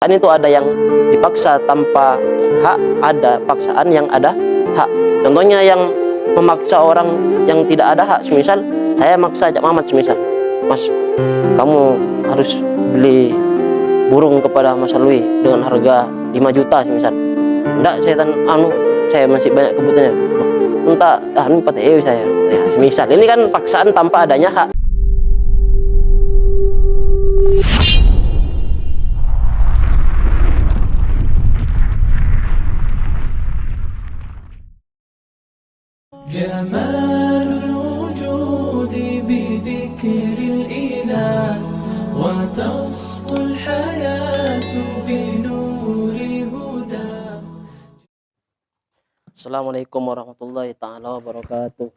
Kan itu ada yang dipaksa tanpa hak, ada paksaan yang ada hak. Contohnya yang memaksa orang yang tidak ada hak, semisal saya maksa Cak Mamat, semisal, Mas, kamu harus beli burung kepada Mas Alwi dengan harga 5 juta semisal. Enggak, saya masih banyak kebutuhannya. Entah, anu 4 saya. Ya, semisal ini kan paksaan tanpa adanya hak. جمال الوجود بذكر الإله وتصفو الحياة بنور هدى. Assalamualaikum warahmatullahi ta'ala wabarakatuh.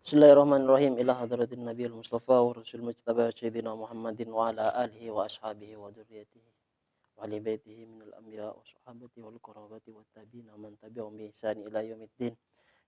Bismillahirrahmanirrahim. Ila hadratin Nabiul Mustafa wa Rasul Mujtaba Sayyidina Muhammadin wa ala alihi wa ashabihi wa dzurriyyatihi wa ali baitihi minal anbiya wa sahabati wal qarabati wat tabi'in man tabi'ahum bi ihsan ila yaumiddin.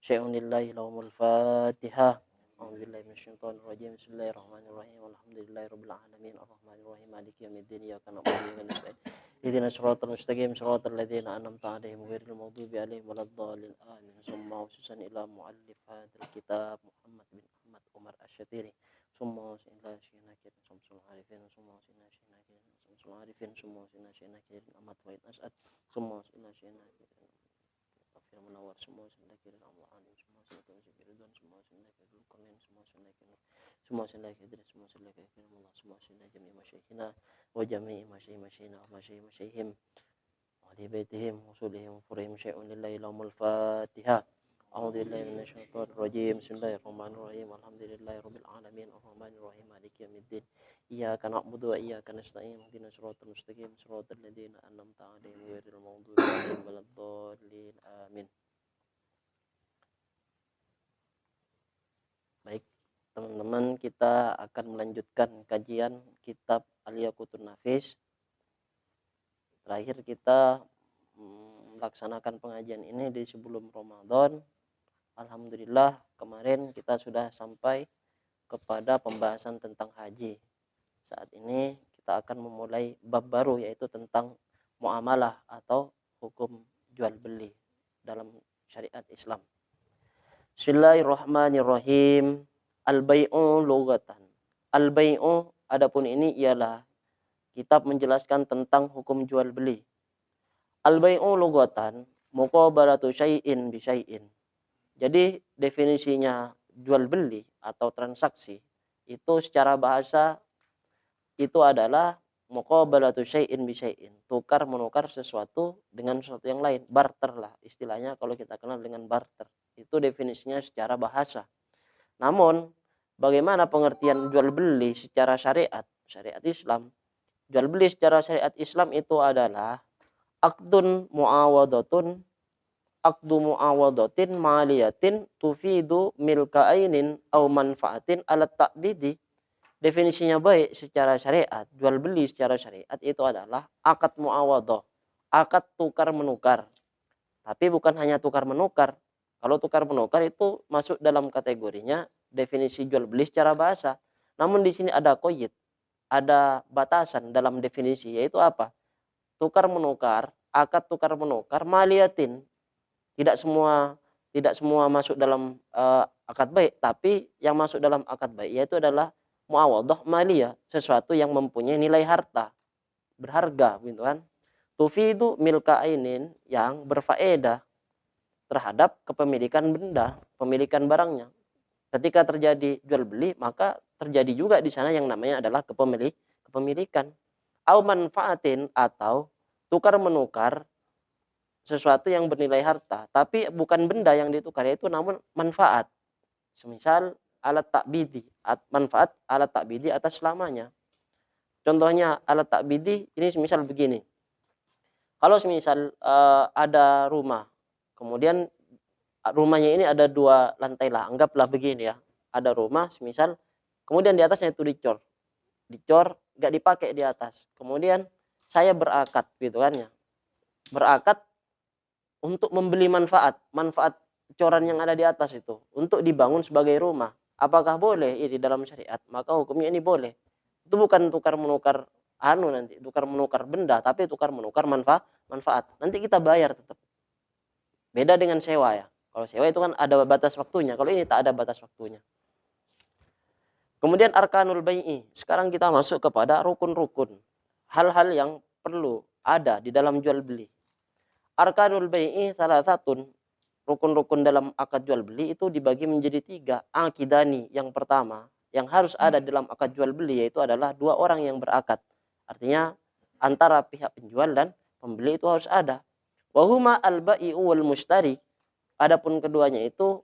Syai'un lillahi lahumul Fatihah. A'udzu billahi minasyaitonir rajim. Bismillahirrahmanirrahim. Alhamdulillahirabbil alamin arrahmanir rahim maliki yaumiddin. Iyyaka na'budu wa iyyaka nasta'in. Ihdinas siratal mustaqim siratal ladzina an'amta 'alaihim ghairil maghdubi 'alaihim waladdallin. Amin. Summa khususan ila muallif hadzal kitab Muhammad bin Ahmad Umar Asy-Syatiri. Summa ila syina kirin samsul arifin summa ila syina kirin samsul arifin summa ila syina kirin amat wa'id as'ad summa ila syina kirin afir munawwar summa ila kirin Allah alim summa ila kirin dan summa ila kirin kunin summa ila kirin summa ila kirin summa ila kirin Allah summa ila jami' masyayikhina wa jami' masyayikhina wa masyayikhihim wa li baitihim usulihim furihim syai'un lillahi lahumul Fatihah. A'udzu billahi minasyaitonir rajim. Bismillahirrahmanirrahim. Alhamdulillahirabbil alamin arrahmanir rahim maliki yaumiddin. Iyyaka na'budu wa iyyaka nasta'in. Ihdinas siratal mustaqim siratal ladzina an'amta 'alaihim ghairil maghdubi 'alaihim waladdallin. Amin. Baik, teman-teman, kita akan melanjutkan kajian kitab Al-Yaqutun Nafis. Terakhir kita melaksanakan pengajian ini di sebelum Ramadan. Alhamdulillah, kemarin kita sudah sampai kepada pembahasan tentang haji. Saat ini kita akan memulai bab baru, yaitu tentang muamalah atau hukum jual beli dalam syariat Islam. Bismillahirrahmanirrahim. Al-bai'u lughatan. Al-bai'u, adapun ini ialah kitab menjelaskan tentang hukum jual beli. Al-bai'u lughatan muqabalatu syai'in bi syai'in. Jadi definisinya jual beli atau transaksi itu secara bahasa itu adalah muqabalatu syai'in bi syai'in, tukar menukar sesuatu dengan sesuatu yang lain, barter lah istilahnya kalau kita kenal dengan barter. Itu definisinya secara bahasa. Namun bagaimana pengertian jual beli secara syariat Islam? Jual beli secara syariat Islam itu adalah aqdu mu'awadatin maliyatin tufidu milka ainin au manfaatin alat ta'bidi. Definisinya baik secara syariat, jual beli secara syariat itu adalah akad mu'awadah, akad tukar menukar. Tapi bukan hanya tukar menukar. Kalau tukar menukar itu masuk dalam kategorinya definisi jual beli secara bahasa. Namun di sini ada qayd, ada batasan dalam definisi, yaitu apa? Tukar menukar, akad tukar menukar maliyatin. Tidak semua masuk dalam akad baik, tapi yang masuk dalam akad baik yaitu adalah muawadhah maliyah, sesuatu yang mempunyai nilai harta, berharga, gitu kan. Tufidu milka ainin, yang berfaedah terhadap kepemilikan benda, pemilikan barangnya. Ketika terjadi jual beli, maka terjadi juga di sana yang namanya adalah kepemilikan. Au manfaatin, atau tukar menukar sesuatu yang bernilai harta, tapi bukan benda yang ditukar, yaitu namun manfaat. Semisal alat takbidi, manfaat alat takbidi atas selamanya. Contohnya alat takbidi ini semisal begini. Kalau semisal ada rumah, kemudian rumahnya ini ada 2 lantai lah, anggaplah begini ya. Ada rumah semisal, kemudian di atasnya itu dicor, nggak dipakai di atas. Kemudian saya berakad, gitu kan ya, berakad untuk membeli manfaat coran yang ada di atas itu untuk dibangun sebagai rumah. Apakah boleh ini dalam syariat? Maka hukumnya ini boleh. Itu bukan tukar menukar nanti tukar menukar benda, tapi tukar menukar manfaat. Nanti kita bayar tetap. Beda dengan sewa ya. Kalau sewa itu kan ada batas waktunya, kalau ini tak ada batas waktunya. Kemudian arkanul bai'i. Sekarang kita masuk kepada rukun-rukun. Hal-hal yang perlu ada di dalam jual beli. Arkanul bai'i salah satu rukun-rukun dalam akad jual beli itu dibagi menjadi 3. Aqidani yang pertama, yang harus ada dalam akad jual beli yaitu adalah 2 orang yang berakad. Artinya antara pihak penjual dan pembeli itu harus ada. Wa huma al-bai'u wal mushtari. Adapun keduanya itu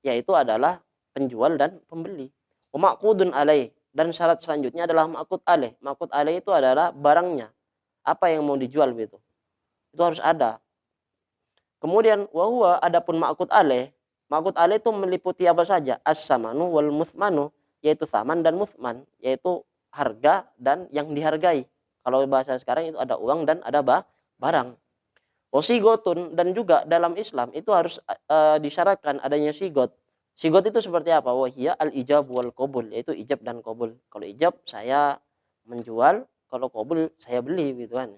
yaitu adalah penjual dan pembeli. Wa maqudun alaih, dan syarat selanjutnya adalah maqud alaih. Maqud alaih itu adalah barangnya. Apa yang mau dijual gitu. Itu harus ada. Kemudian wa adapun maqud alaih itu meliputi apa saja? As-samanu wal muthmanu, yaitu saman dan muthman, yaitu harga dan yang dihargai. Kalau bahasa sekarang itu ada uang dan ada barang. Wasigotun, dan juga dalam Islam itu harus disyaratkan adanya sigot. Sigot itu seperti apa? Wahia al-ijab wal qabul, yaitu ijab dan qabul. Kalau ijab saya menjual, kalau qabul saya beli gitu kan.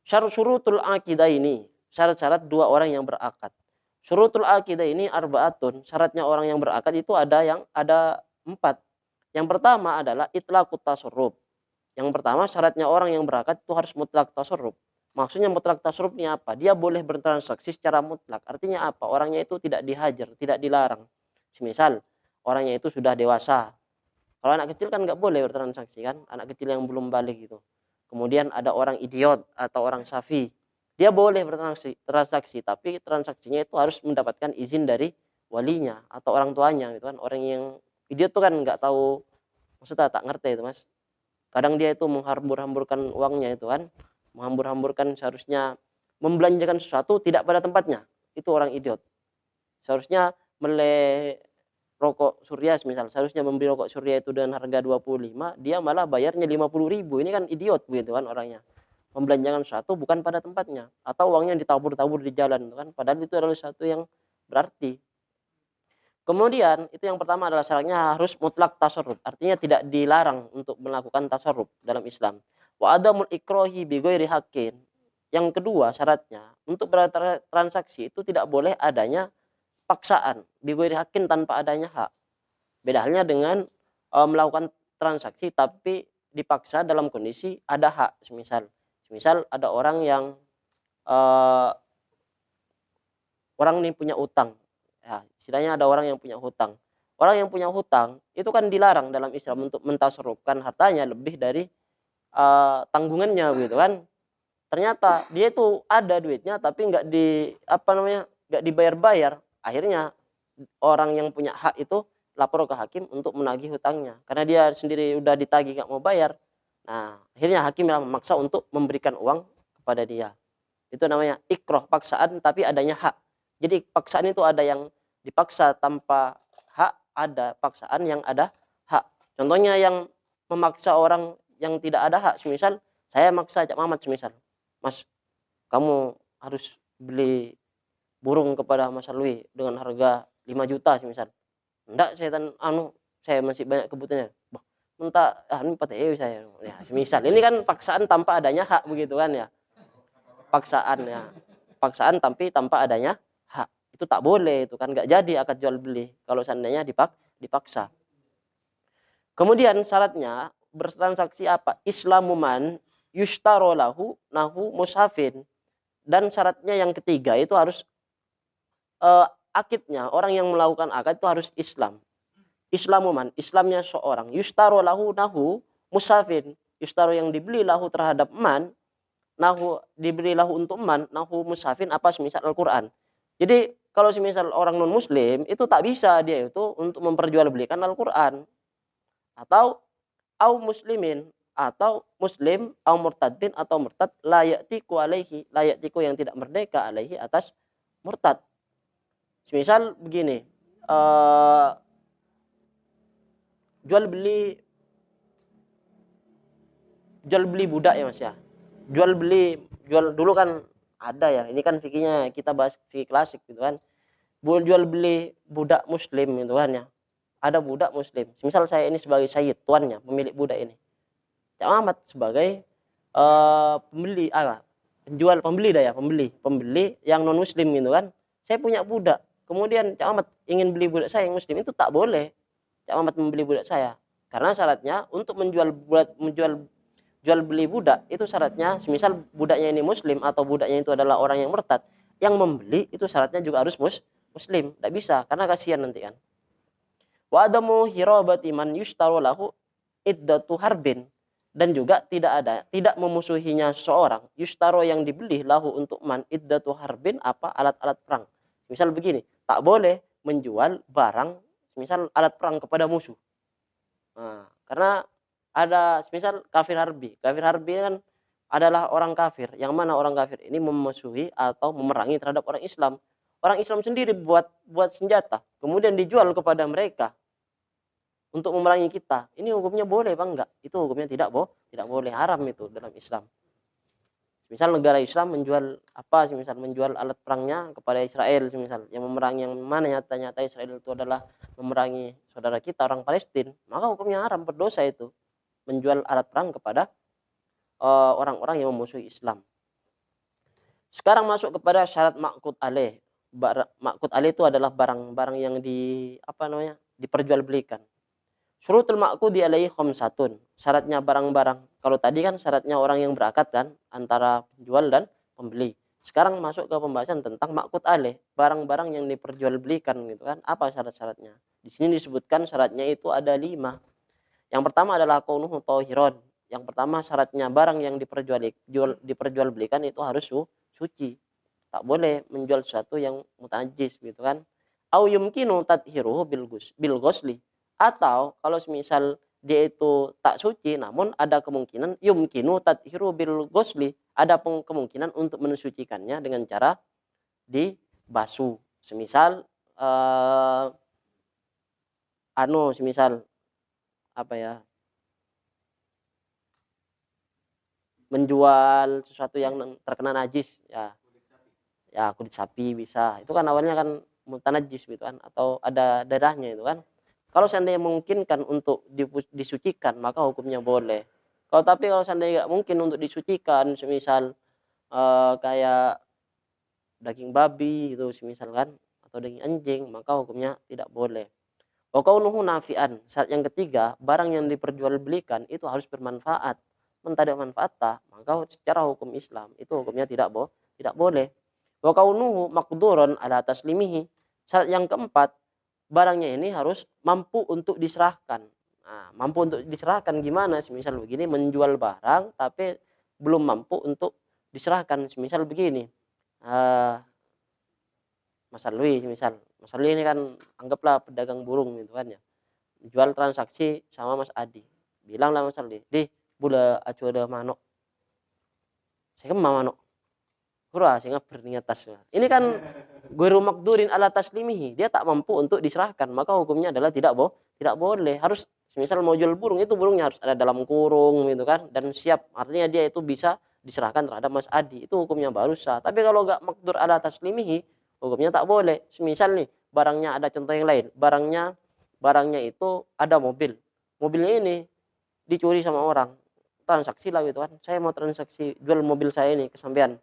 Syurutul aqidah ini, syarat-syarat 2 orang yang berakad. Syurutul aqidah ini arbaatun, syaratnya orang yang berakad itu ada 4. Yang pertama adalah itlaqut tasarruf. Yang pertama syaratnya orang yang berakad itu harus mutlak tasarruf. Maksudnya mutlak tasarruf ini apa? Dia boleh bertransaksi secara mutlak. Artinya apa? Orangnya itu tidak dihajar, tidak dilarang. Semisal orangnya itu sudah dewasa. Kalau anak kecil kan nggak boleh bertransaksi kan, anak kecil yang belum balik gitu. Kemudian ada orang idiot atau orang safi. Dia boleh bertransaksi, tapi transaksinya itu harus mendapatkan izin dari walinya atau orang tuanya gitu kan. Orang yang idiot tuh kan nggak tahu, maksudnya tak ngerti itu Mas. Kadang dia itu menghambur-hamburkan uangnya itu kan. Menghambur-hamburkan, seharusnya membelanjakan sesuatu tidak pada tempatnya. Itu orang idiot. Seharusnya rokok Surya misal, seharusnya membeli rokok Surya itu dengan harga 25, dia malah bayarnya 50.000. Ini kan idiot begitu kan orangnya. Membelanjakan sesuatu bukan pada tempatnya, atau uangnya ditabur-tabur di jalan kan, padahal itu adalah sesuatu yang berarti. Kemudian itu yang pertama adalah syaratnya harus mutlak tasarruf, artinya tidak dilarang untuk melakukan tasarruf dalam Islam. Wa adamul ikrohi bi ghairi haqqin. Yang kedua syaratnya untuk bertransaksi itu tidak boleh adanya paksaan bi ghairi haqqin, tanpa adanya hak. Beda halnya dengan melakukan transaksi tapi dipaksa dalam kondisi ada hak. Semisal ada orang yang orang ini punya utang. Ya, istilahnya ada orang yang punya hutang. Orang yang punya hutang itu kan dilarang dalam Islam untuk mentasarrufkan hartanya lebih dari tanggungannya gitu kan. Ternyata dia itu ada duitnya tapi nggak dibayar-bayar. Akhirnya orang yang punya hak itu lapor ke hakim untuk menagih hutangnya karena dia sendiri udah ditagih nggak mau bayar. Nah, akhirnya hakim memaksa untuk memberikan uang kepada dia. Itu namanya ikroh, paksaan tapi adanya hak. Jadi paksaan itu ada yang dipaksa tanpa hak, ada paksaan yang ada hak. Contohnya yang memaksa orang yang tidak ada hak, semisal saya maksa Cak Mamat semisal, Mas, kamu harus beli burung kepada Mas Alwi dengan harga 5 juta semisal. Enggak, saya masih banyak kebutuhannya. Bah, minta PTE saya. Ya, semisal. Ini kan paksaan tanpa adanya hak begitu kan ya. Paksaan ya. Paksaan tapi tanpa adanya hak. Itu tak boleh, itu kan enggak jadi akad jual beli kalau seandainya dipaksa. Kemudian syaratnya bertransaksi apa? Islamuman yushtaro lahu nahu mushafin. Dan syaratnya yang ketiga itu harus akidnya, orang yang melakukan akad itu harus Islam. Islamuman, Islamnya seorang. Yushtaro lahu nahu mushafin. Yushtaro yang dibeli lahu terhadap man, nahu dibeli lahu untuk man, nahu mushafin apa semisal Al-Qur'an. Jadi kalau semisal orang non muslim itu tak bisa dia itu untuk memperjualbelikan Al-Qur'an. Atau au muslimin, atau muslim, au murtadin, atau murtad, la ya'tiku alaihi, la ya'tiku yang tidak merdeka alaihi atas murtad. Misal begini, jual beli budak ya Mas ya. Jual dulu kan ada ya. Ini kan fikihnya kita bahas fikih klasik gitu kan. Jual beli budak muslim gitu kan ya. Ada budak muslim. Misal saya ini sebagai sayyid, tuannya, pemilik budak ini. Cak Mamat sebagai pembeli, pembeli yang non muslim gitu kan. Saya punya budak, kemudian Cak Mamat ingin beli budak saya yang muslim, itu tak boleh Cak Mamat membeli budak saya. Karena syaratnya untuk jual beli budak itu syaratnya, semisal budaknya ini muslim atau budaknya itu adalah orang yang murtad, yang membeli itu syaratnya juga harus muslim. Tidak bisa, karena kasihan nanti kan. Wa adamu hirabati man yushtaru lahu iddatu harbin, dan juga tidak memusuhinya seseorang yustaro yang dibeli lahu untuk man iddatu harbin, apa alat-alat perang. Misal begini, tak boleh menjual barang misal alat perang kepada musuh. Nah, karena ada misal kafir harbi kan adalah orang kafir, yang mana orang kafir ini memusuhi atau memerangi terhadap orang Islam. Orang Islam sendiri buat senjata, kemudian dijual kepada mereka untuk memerangi kita. Ini hukumnya boleh apa enggak? Itu hukumnya tidak boleh, haram itu dalam Islam. Misal negara Islam menjual apa, misal menjual alat perangnya kepada Israel, misal yang memerangi, yang mana nyata-nyata Israel itu adalah memerangi saudara kita orang Palestina, maka hukumnya haram, berdosa itu menjual alat perang kepada orang-orang yang memusuhi Islam. Sekarang masuk kepada syarat ma'qud alaih. Ma'qud alaih itu adalah barang-barang yang diperjualbelikan. Syurutul ma'qudi alaihi khamsatun. Syaratnya barang-barang. Kalau tadi kan syaratnya orang yang berakad kan, antara penjual dan pembeli. Sekarang masuk ke pembahasan tentang ma'qud alaih, barang-barang yang diperjualbelikan gitu kan. Apa syarat-syaratnya? Di sini disebutkan syaratnya itu ada 5. Yang pertama adalah kaunuhu tahiron. Yang pertama syaratnya barang yang diperjualbelikan itu harus suci. Tak boleh menjual sesuatu yang mutanajis gitu kan. Au yumkinu tathiruhu bil ghusli. Atau kalau semisal dia itu tak suci, namun ada kemungkinan yumkinu tathiru bil ghusli, ada kemungkinan untuk mensucikannya dengan cara dibasuh. Semisal semisal menjual sesuatu yang terkena najis, ya kulit sapi bisa. Itu kan awalnya kan mutanajis gitu kan, atau ada darahnya itu kan. Kalau seandainya memungkinkan untuk disucikan, maka hukumnya boleh. Kalau seandainya nggak mungkin untuk disucikan, semisal kayak daging babi itu semisal kan, atau daging anjing, maka hukumnya tidak boleh. Wa kaunuhu nafi'an. Syarat yang ketiga, barang yang diperjualbelikan itu harus bermanfaat. Tidak manfaat, maka secara hukum Islam itu hukumnya tidak boleh. Wa kaunuhu maqduran ala taslimihi. Syarat yang keempat, barangnya ini harus mampu untuk diserahkan. Nah, mampu untuk diserahkan gimana? Semisal begini, menjual barang tapi belum mampu untuk diserahkan. Semisal begini, Mas Alwi ini kan anggaplah pedagang burung gitu kan ya. Jual transaksi sama Mas Adi. Bilanglah Mas Alwi, "Di, bula acu ada manuk." Saya kan manuk. Hura sehingga berniat tasnya. Ini kan guru makdurin ala taslimihi. Dia tak mampu untuk diserahkan, maka hukumnya adalah tidak boleh. Harus misal mau jual burung, itu burungnya harus ada dalam kurung gitu kan, dan siap. Artinya dia itu bisa diserahkan terhadap Mas Adi. Itu hukumnya baru sah. Tapi kalau enggak makdur ala taslimihi, hukumnya tak boleh. Semisal nih, barangnya ada contoh yang lain. Barangnya itu ada mobil. Mobilnya ini dicuri sama orang. Transaksi lah gitu kan. Saya mau transaksi jual mobil saya ini ke sampean.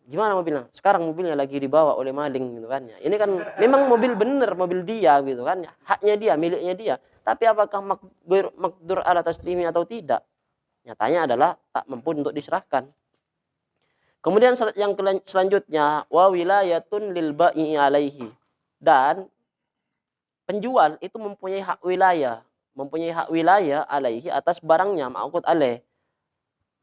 Gimana mobilnya? Sekarang mobilnya lagi dibawa oleh maling gitu kan ya. Ini kan memang mobil bener, mobil dia gitu kan ya. Haknya dia, miliknya dia. Tapi apakah makdur ala taslimi atau tidak? Nyatanya adalah tak mampu untuk diserahkan. Kemudian syarat yang selanjutnya, wa wilayatun lil ba'i alaihi. Dan penjual itu mempunyai hak wilayah alaihi atas barangnya, ma'qud alaih.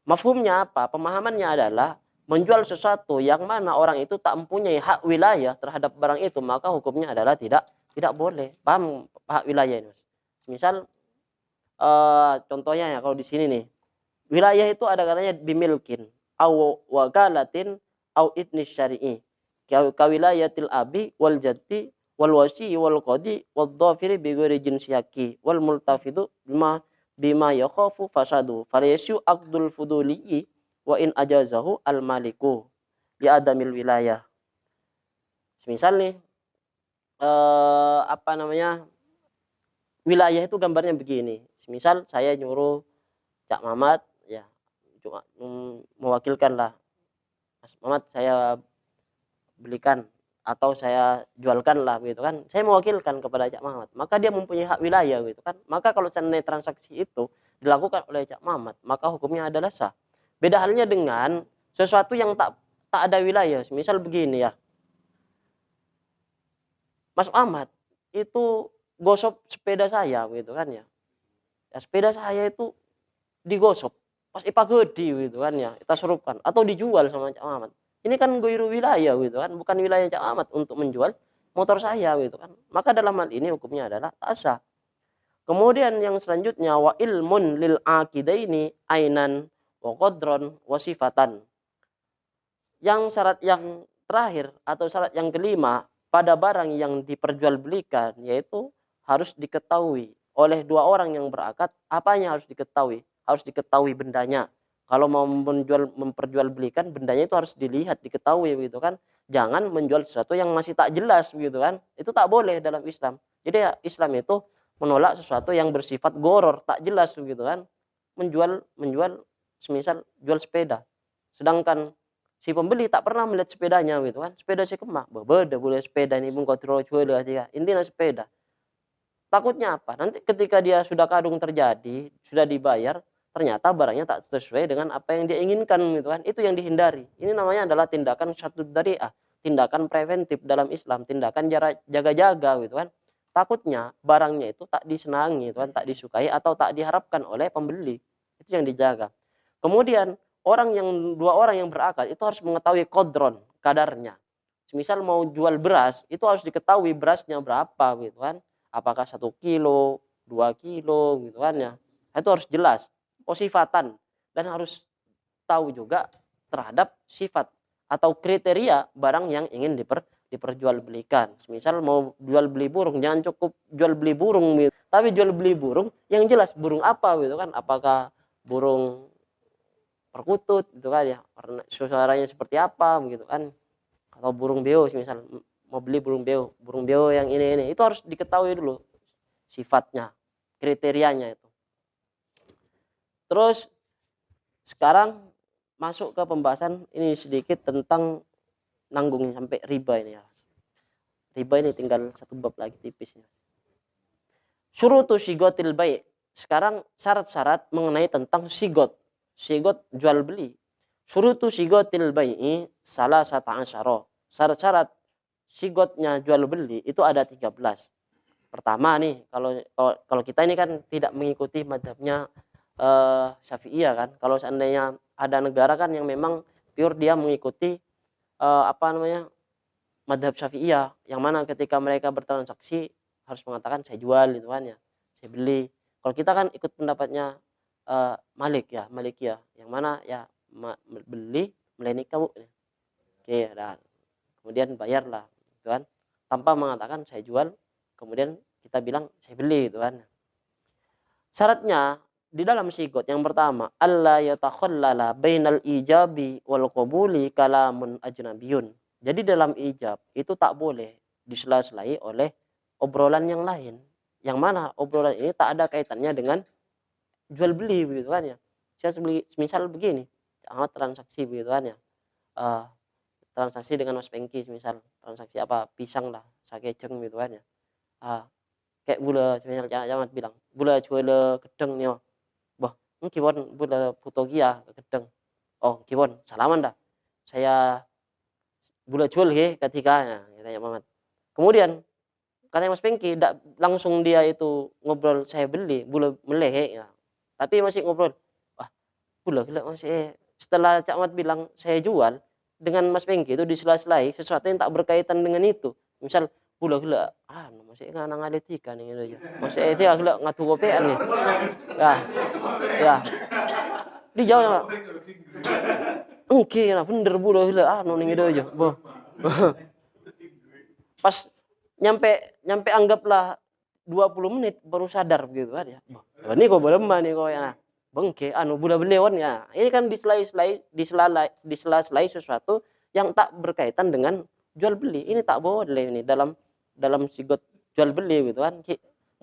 Mafhumnya apa? Pemahamannya adalah menjual sesuatu yang mana orang itu tak mempunyai hak wilayah terhadap barang itu, maka hukumnya adalah tidak boleh. Paham hak wilayah ini, Mas? Misal contohnya ya, kalau di sini nih, wilayah itu ada katanya bimilkin au wakalatin au itnis syari'i, kawilayatil abi wal jaddi wal wasi wal qadi wal dhafiri bi ghairi jinsiyaki wal multafidu bima yakhafu fasadu falaysu aqdul fuduli wa in ajazahu al maliku li adamil wilayah. Misal nih wilayah itu gambarnya begini. Misal saya nyuruh Cak Mamat ya cuma mewakilkan lah, Mas Mamat saya belikan atau saya jualkan lah gitu kan. Saya mewakilkan kepada Cak Mamat, maka dia mempunyai hak wilayah gitu kan. Maka kalau seandainya transaksi itu dilakukan oleh Cak Mamat, maka hukumnya adalah sah. Beda halnya dengan sesuatu yang tak ada wilayah. Misal begini ya, Mas Mamat itu gosok sepeda saya gitu kan ya. Ya sepeda saya itu digosok pas ipa gede gitu kan ya, kita serupkan atau dijual sama Cak Mamat. Ini kan goiru wilayah gitu kan, bukan wilayah Cak Mamat untuk menjual motor saya gitu kan. Maka dalam hal ini hukumnya adalah tak sah. Kemudian yang selanjutnya wa ilmun lil aqidaini ainan wa qadron wa sifatan. Yang syarat yang terakhir atau syarat yang kelima pada barang yang diperjualbelikan yaitu harus diketahui oleh dua orang yang berakad. Apanya harus diketahui? Harus diketahui bendanya. Kalau mau memperjualbelikan bendanya itu harus dilihat, diketahui gitu kan. Jangan menjual sesuatu yang masih tak jelas gitu kan. Itu tak boleh dalam Islam. Jadi ya, Islam itu menolak sesuatu yang bersifat goror, tak jelas gitu kan. Menjual semisal jual sepeda. Sedangkan si pembeli tak pernah melihat sepedanya gitu kan. Sepeda si kemak, beda boleh sepeda ini pun kau terus jual aja. Intinya sepeda. Takutnya apa? Nanti ketika dia sudah kadung terjadi, sudah dibayar, ternyata barangnya tak sesuai dengan apa yang dia inginkan gitu kan. Itu yang dihindari. Ini namanya adalah tindakan syadud dari'ah, tindakan preventif dalam Islam, tindakan jaga-jaga gitu kan. Takutnya barangnya itu tak disenangi gitu kan, tak disukai atau tak diharapkan oleh pembeli. Itu yang dijaga. Kemudian dua orang yang berakal itu harus mengetahui kodron, kadarnya. Misal mau jual beras, itu harus diketahui berasnya berapa gitu kan. Apakah 1 kilo, 2 kilo gitu kan ya. Itu harus jelas. Sifatan dan harus tahu juga terhadap sifat atau kriteria barang yang ingin diperjualbelikan. Misal mau jual beli burung, jangan cukup jual beli burung gitu. Tapi jual beli burung yang jelas burung apa gitu kan. Apakah burung perkutut gitu kan ya. Suaranya seperti apa gitu kan. Atau burung beo misal mau beli burung beo yang ini itu harus diketahui dulu sifatnya, kriterianya itu. Terus sekarang masuk ke pembahasan ini sedikit tentang nanggung sampai riba ini ya. Riba ini tinggal satu bab lagi tipisnya. Syurutu sigotil bai'. Sekarang syarat-syarat mengenai tentang sigot. Sigot jual beli. Syurutu sigotil bai'i salah satu asyara. Syarat-syarat sigotnya jual beli itu ada 13. Pertama nih, kalau kita ini kan tidak mengikuti madhabnya Syafi'iyah kan. Kalau seandainya ada negara kan yang memang pure dia mengikuti madhab Syafi'iyah, yang mana ketika mereka bertransaksi harus mengatakan saya jual gitu kan ya, saya beli. Kalau kita kan ikut pendapatnya Malikiyah, yang mana ya beli melalui kamu. Oke, nah, kemudian bayarlah gitu kan. Tanpa mengatakan saya jual, kemudian kita bilang saya beli gitu kan. Syaratnya di dalam sigot yang pertama, alla yatakhallala bainal ijabi wal qabuli kalamun ajnabiyun. Jadi dalam ijab itu tak boleh disela-selai oleh obrolan yang lain. Yang mana obrolan ini tak ada kaitannya dengan jual beli begitu kan ya. Saya misal begini, sangat transaksi begitu kan ya. Transaksi dengan Mas Pengki misal transaksi apa pisang lah, sakejeng gitu kan ya. Kayak bula jangan bilang, bula jual gedeng nih. Bah, kiwon bula putogia gedeng. Oh, kiwon salaman dah. Saya bula jual he ketika katanya Mamat. Kemudian katanya Mas Pengki langsung dia itu ngobrol saya beli, bula meleh ya. Tapi masih ngobrol. Wah, bula gila masih setelah Cak Mat bilang saya jual dengan Mas Pengki itu disela-selai sesuatu yang tak berkaitan dengan itu. Misal bula gila masih nganang aletika nih gitu aja. Masih dia gila ngatu kopean nih. Ya. Ya. Dijawab sama engke lah bener bula gila ning gitu aja. Boh. Pas nyampe anggaplah 20 menit baru sadar gitu kan ya. Ini kok beremah nih kok ya. Bengke bula belewon ya. Ini kan disela-selai sesuatu yang tak berkaitan dengan jual beli. Ini tak boleh ini dalam sigot jual beli gitu kan.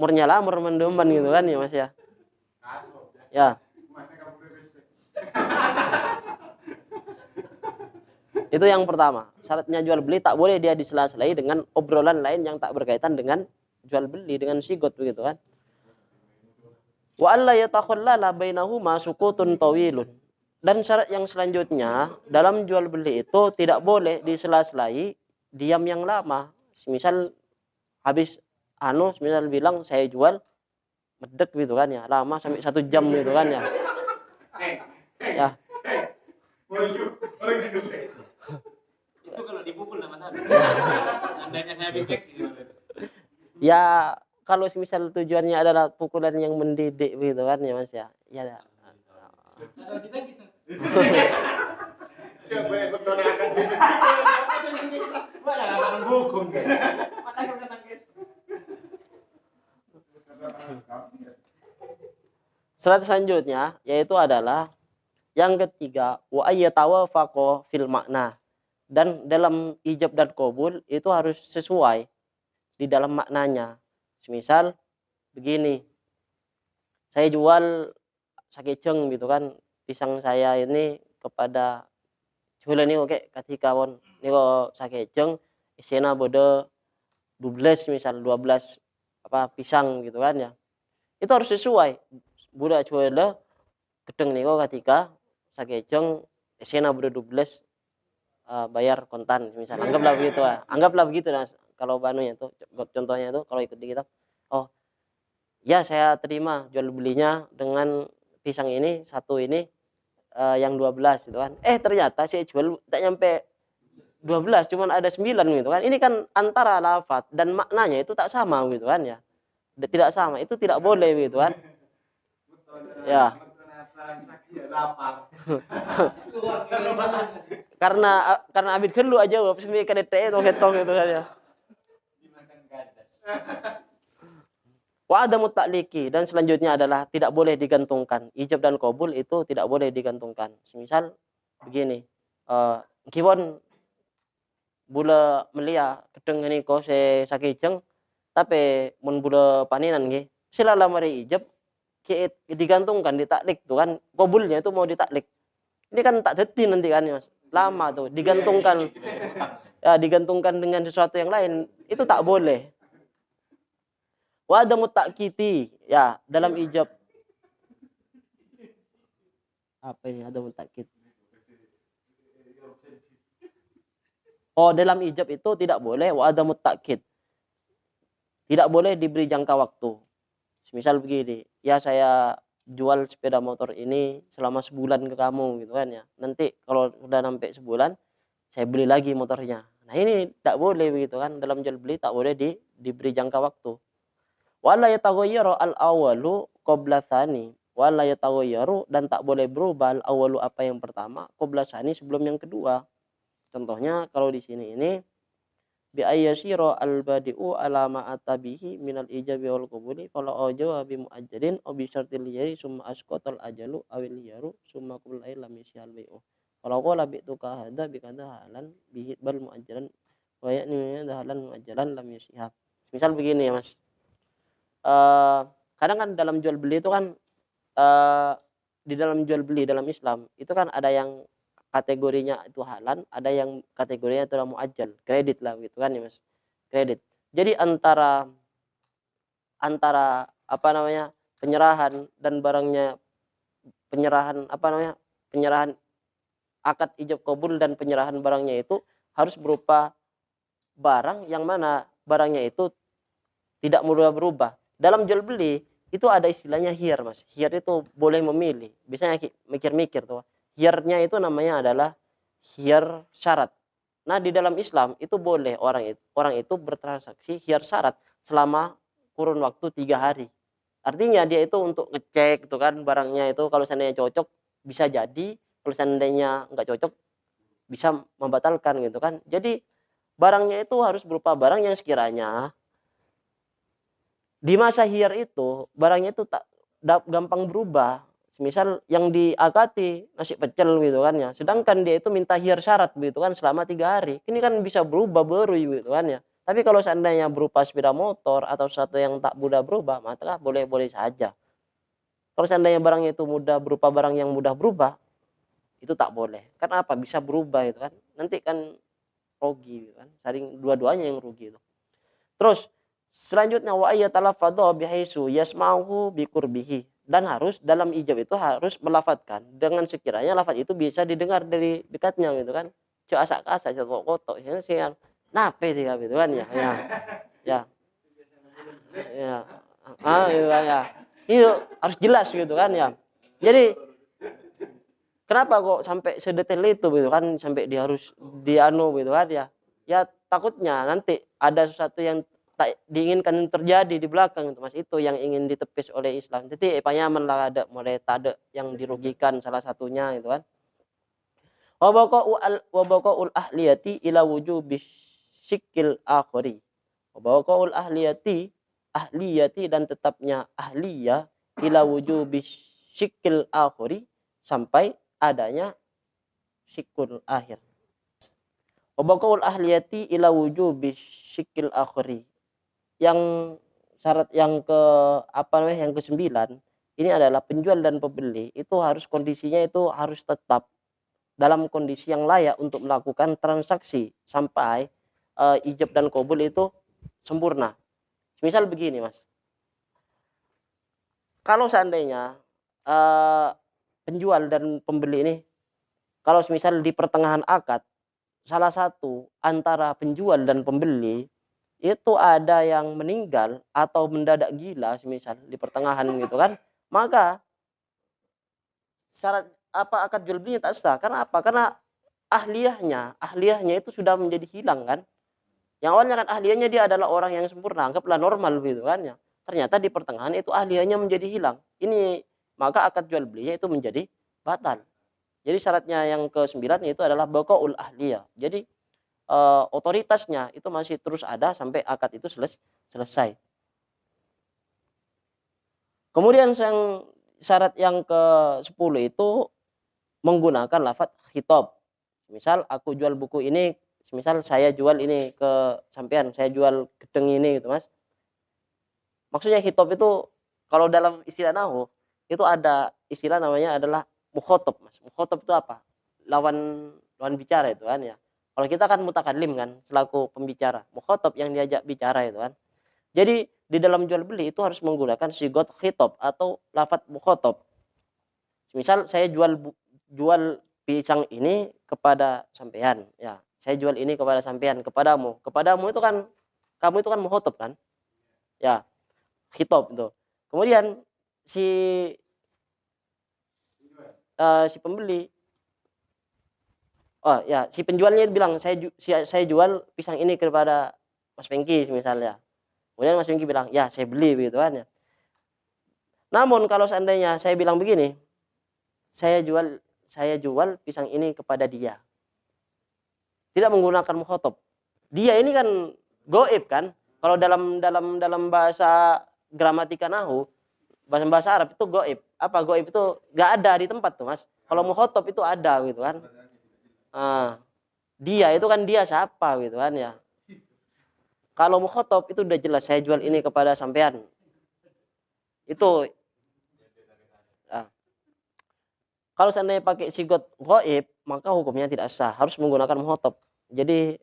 Murnya lah mur mendemen gitu kan ya Mas ya. Ya. Itu yang pertama. Syaratnya jual beli tak boleh dia disela-selai dengan obrolan lain yang tak berkaitan dengan jual beli, dengan sigot begitu kan. Wa alla yatakhallala bainahuma sukutun tawilun. Dan syarat yang selanjutnya dalam jual beli itu tidak boleh disela-selai diam yang lama. Misal habis misal bilang saya jual medek gitu kan ya, lama sampai 1 jam gitu kan ya. Ya. Itu kalau dipukul nama saya. Seandainya saya bibek gitu. Ya kalau misal tujuannya adalah pukulan yang mendidik gitu kan ya Mas ya. Ya. Kalau kita bisa. Siapa yang bertonakan bibit? Mana akan hukum kan? Mata kau tangkis. Syarat selanjutnya yaitu adalah yang ketiga wa ayyatawafaqo fil makna. Dan dalam ijab dan qabul itu harus sesuai di dalam maknanya. Misal begini. Saya jual sakejeng gitu kan, pisang saya ini kepada jualan ini oke ketika won niko sakejeng isena bodo 12 misal 12 pisang gitu kan ya. Itu harus sesuai. Budak jual gedeng niko ketika sakejeng isena bodo 12 bayar kontan misal. Anggaplah begitu lah. Anggaplah begitu nah, kalau banunya itu contohnya itu kalau ikut di kita. Oh, ya saya terima jual belinya dengan pisang ini satu ini yang 12 gitu kan. Ternyata saya jual tak nyampe 12 cuman ada 9 gitu kan. Ini kan antara lafaz dan maknanya itu tak sama gitu kan ya. Tidak sama, itu tidak boleh gitu kan. Ya. karena abid kelu aja wap semi kadete tong gitu kan ya. Wa ada mutakliki dan selanjutnya adalah tidak boleh digantungkan. Ijab dan qabul itu tidak boleh digantungkan. Semisal begini, kiwon bula melia kedeng ini ko se sakijeng tapi mun bula paninan nggih sila lamari ijab digantungkan ditaklik tuh kan qabulnya itu mau ditaklik. Ini kan tak deti nanti kan Mas. Lama tuh digantungkan. Ya, digantungkan dengan sesuatu yang lain itu tak boleh. Wa ada mutakkiti ya dalam ijab. Apa ini ada mutakkit? Oh, dalam ijab itu tidak boleh wa ada mutakkit. Tidak boleh diberi jangka waktu. Misal begini, ya saya jual sepeda motor ini selama sebulan ke kamu gitu kan ya. Nanti kalau sudah sampai sebulan saya beli lagi motornya. Nah, ini tidak boleh begitu kan. Dalam jual beli tak boleh diberi jangka waktu. Wala yataghayyaru al-awwalu qabla tsani. Wala yataghayyaru dan tak boleh berubah al-awwalu apa yang pertama qabla tsani sebelum yang kedua. Contohnya kalau di sini ini bi ayyasira al-badi'u ala ma atabihi minal ijabi wal qabuli fala ajawa bi muajjalin aw bi syartil yari summa asqatal ajalu awil yaru summa qul lam yasyal bai'u. Kalau qala bi'tuka hadza bi kadza halan bihi bal muajjalan wa ya'ni halan muajjalan lam yasyhab. Misal begini ya Mas. Kadang kan dalam jual beli itu kan di dalam jual beli dalam Islam itu kan ada yang kategorinya itu halan, ada yang kategorinya itu muajjal, kredit lah gitu kan ya Mas. Kredit. Jadi antara apa namanya? Penyerahan dan barangnya penyerahan akad ijab qabul dan penyerahan barangnya itu harus berupa barang yang mana barangnya itu tidak mudah berubah. Dalam jual beli itu ada istilahnya hiyar Mas. Hiyar itu boleh memilih. Biasanya mikir-mikir tuh. Hiyarnya itu namanya adalah hiyar syarat. Nah, di dalam Islam itu boleh orang itu bertransaksi hiyar syarat selama kurun waktu 3 hari. Artinya dia itu untuk ngecek tuh kan barangnya itu kalau seandainya cocok bisa jadi, kalau seandainya enggak cocok bisa membatalkan gitu kan. Jadi barangnya itu harus berupa barang yang sekiranya di masa hiyar itu barangnya itu tak gampang berubah. Misal yang diakati nasi pecel gitu kan ya. Sedangkan dia itu minta hiyar syarat gitu kan selama 3 hari. Ini kan bisa berubah baru gitu kan ya. Tapi kalau seandainya berupa sepeda motor atau sesuatu yang tak mudah berubah, maka boleh-boleh saja. Kalau seandainya barangnya itu mudah berupa barang yang mudah berubah, itu tak boleh. Karena apa? Bisa berubah itu kan. Nanti kan rugi gitu kan. Saling dua-duanya yang rugi itu. Terus selanjutnya wa ayyatalafadha bihaisu yasma'uhu biqurbihi, dan harus dalam ijab itu harus melafadzkan dengan sekiranya lafaz itu bisa didengar dari dekatnya gitu kan. Cek asak-asak cek kotok sih yang nape sih gitu kan ya. Ya. Ya. Gitu kan ya. Itu harus jelas gitu kan ya. Jadi kenapa kok sampai sedetail itu gitu kan, sampai dia harus dianu gitu kan ya. Ya takutnya nanti ada sesuatu yang tak diinginkan terjadi di belakang itu Mas, itu yang ingin ditepis oleh Islam. Jadi payaman lah ada mulai tak ada yang dirugikan salah satunya itu kan. Wa baqaul ahliyati ila wujubi syikil akhiri. Wa baqaul ahliyati dan tetapnya ahliyah ila wujubi syikil akhiri, sampai adanya syikul akhir. Wa baqaul ahliyati ila wujubi syikil akhiri. Yang syarat yang ke apa namanya, yang ke-9 ini adalah penjual dan pembeli itu harus kondisinya itu harus tetap dalam kondisi yang layak untuk melakukan transaksi sampai ijab dan qabul itu sempurna. Misal begini Mas, kalau seandainya penjual dan pembeli ini, kalau misal di pertengahan akad salah satu antara penjual dan pembeli itu ada yang meninggal atau mendadak gila semisal di pertengahan gitu kan, maka syarat apa akad jual belinya tak sah. Karena apa? Karena ahliyahnya itu sudah menjadi hilang kan. Yang awalnya kan ahliyahnya dia adalah orang yang sempurna, anggaplah normal gitu kan ya. Ternyata di pertengahan itu ahliyahnya menjadi hilang. Ini maka akad jual belinya itu menjadi batal. Jadi syaratnya yang ke-9 itu adalah baqaul ahliyah. Jadi otoritasnya itu masih terus ada sampai akad itu selesai. Kemudian syarat yang ke-10 itu menggunakan lafaz khitab. Misal aku jual buku ini, misal saya jual ini ke sampean, saya jual gedeng ini gitu Mas. Maksudnya khitab itu kalau dalam istilah nahwu itu ada istilah namanya adalah mukhatab Mas. Mukhatab itu apa? Lawan bicara itu kan ya. Kalau kita kan mutakallim kan, selaku pembicara. Mukhatab yang diajak bicara itu kan. Jadi di dalam jual beli itu harus menggunakan sigot khitab atau lafaz mukhatab. Misal saya jual pisang ini kepada sampean, ya. Saya jual ini kepada sampean, kepadamu. Kepadamu itu kan kamu itu kan mukhatab kan? Ya, khitab itu. Kemudian si pembeli, oh ya, si penjualnya bilang saya jual pisang ini kepada Mas Pengki misalnya. Kemudian Mas Pengki bilang, ya saya beli begitu kan ya. Namun kalau seandainya saya bilang begini, saya jual pisang ini kepada dia. Tidak menggunakan mukhatab. Dia ini kan goib kan. Kalau dalam bahasa gramatika nahwu, bahasa Arab itu goib. Apa goib itu nggak ada di tempat tuh Mas. Kalau mukhatab itu ada gitu kan. Dia itu kan dia siapa gitu kan ya. Kalau mukhatab itu udah jelas, saya jual ini kepada sampean. Itu kalau seandainya pakai sigot ghaib, maka hukumnya tidak sah, harus menggunakan mukhatab. Jadi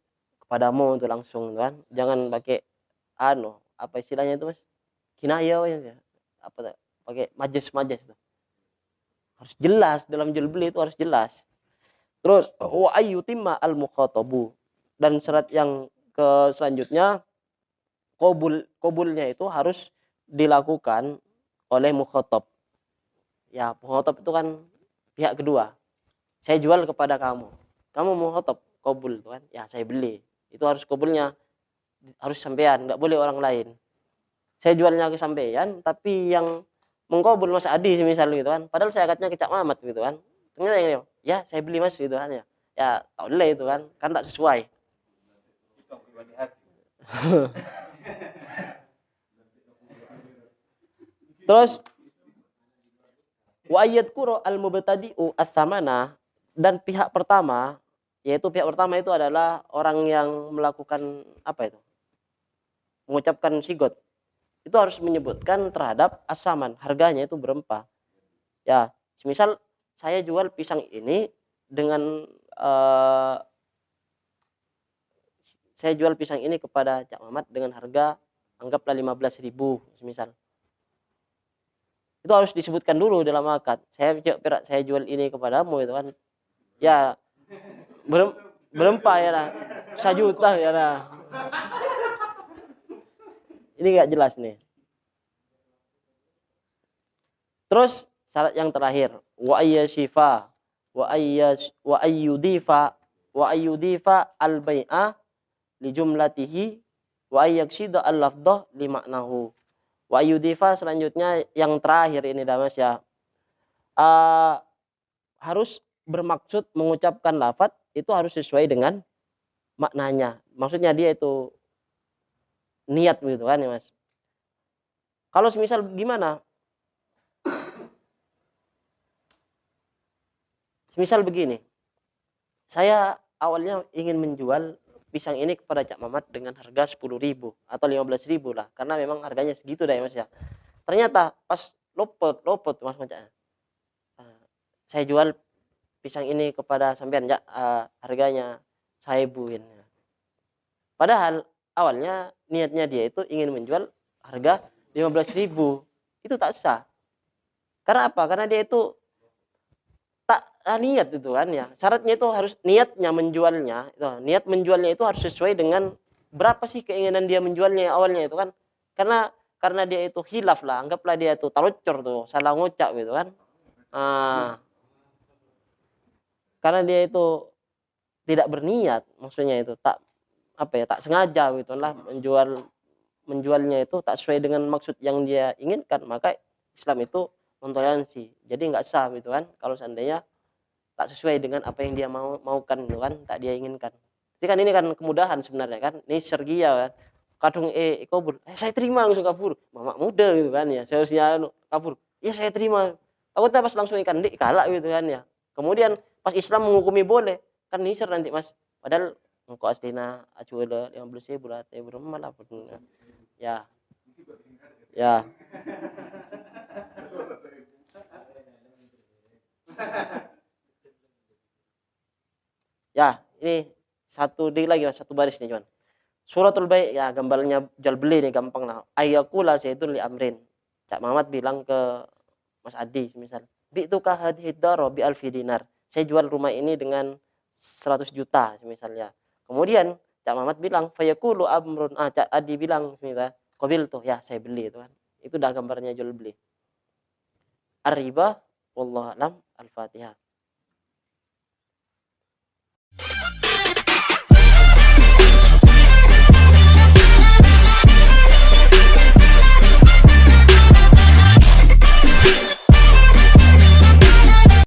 kepadamu itu langsung kan. Jangan pakai apa istilahnya itu Mas? Kinayah ya. Apa pakai majas itu. Harus jelas dalam jual beli itu harus jelas. Terus wa ayyutimma al mukhatabu, dan syarat yang selanjutnya qabulnya itu harus dilakukan oleh mukhatab. Ya, mukhatab itu kan pihak kedua. Saya jual kepada kamu. Kamu mukhatab, qabul itu kan. Ya, saya beli. Itu harus qabulnya harus sampean, enggak boleh orang lain. Saya jualnya ke sampean, tapi yang mengqabul Mas Adi misal gitu kan. Padahal saya akadnya ke Cak Mamat gitu kan. Ternyata ini, ya saya beli Mas gitu kan ya. Ya, tak boleh itu kan tak sesuai. Itu pribadi hati. Terus wa yadhkuru al-mubtadi'u ats-tsamana, dan pihak pertama itu adalah orang yang melakukan apa itu? Mengucapkan sigot. Itu harus menyebutkan terhadap as-saman, harganya itu berapa. Ya, misal saya jual pisang ini dengan saya jual pisang ini kepada Cak Mamat dengan harga anggaplah 15.000 semisal. Itu harus disebutkan dulu dalam akad. Saya jual ini kepadamu itu kan. Ya berempat ya lah. 1 juta ya lah. Ini nggak jelas nih. Terus syarat yang terakhir, wa ayyashifa wa ayyudifa al-bai'a li jumlatihi wa ayyaksida al-lafdhah li maknahu. Wa ayyudifa selanjutnya yang terakhir ini dah Mas ya. Harus bermaksud mengucapkan lafaz itu harus sesuai dengan maknanya. Maksudnya dia itu niat begitu kan ya Mas. Kalau semisal gimana? Misal begini, saya awalnya ingin menjual pisang ini kepada Cak Mamat dengan harga 10.000 atau 15.000 lah, karena memang harganya segitu dah ya Mas ya. Ternyata pas lopot Mas Macaknya, saya jual pisang ini kepada sampean ya, harganya 1.000. Padahal awalnya niatnya dia itu ingin menjual harga 15.000, itu tak sah. Karena apa? Karena dia itu tak niat itu kan ya. Syaratnya itu harus niatnya menjualnya, niat menjualnya itu harus sesuai dengan berapa sih keinginan dia menjualnya awalnya itu kan. Karena dia itu khilaf lah, anggaplah dia itu talocor tuh, salah ngucap gitu kan. Karena dia itu tidak berniat, maksudnya itu tak sengaja gitu lah menjualnya itu tak sesuai dengan maksud yang dia inginkan, maka Islam itu mentoleransi. Jadi nggak sah gitu kan kalau seandainya tak sesuai dengan apa yang dia maukan gitu kan, tak dia inginkan. Jadi kan ini kan kemudahan sebenarnya kan, ini sergia kan. Kadung kabur, saya terima langsung kabur. Mama muda gitu kan ya, seharusnya kabur. Ya saya terima. Takutnya pas langsung ikan dik kalah gitu kan ya. Kemudian pas Islam menghukumi boleh, kan nisar nanti Mas. Padahal engkau aslina acuela 15.000 lah, malah ya. Ya. Ya, ini satu lagi Mas, satu baris nih cuman. Suratul Bai' ya gambarnya jual beli nih gampang lah. Ayyakula zaidun li amrin. Cak Mamat bilang ke Mas Adi misal, "Bi'tuka hadhihi dara bi alfi dinar." Saya jual rumah ini dengan 100 juta misalnya. Kemudian Cak Mamat bilang, "Fayaqulu amrun." Cak Adi bilang misal, "Qabiltu." Ya, saya beli itu kan. Itu dah gambarnya jual beli. Ar-riba wallahu a'lam. Al-Fatihah.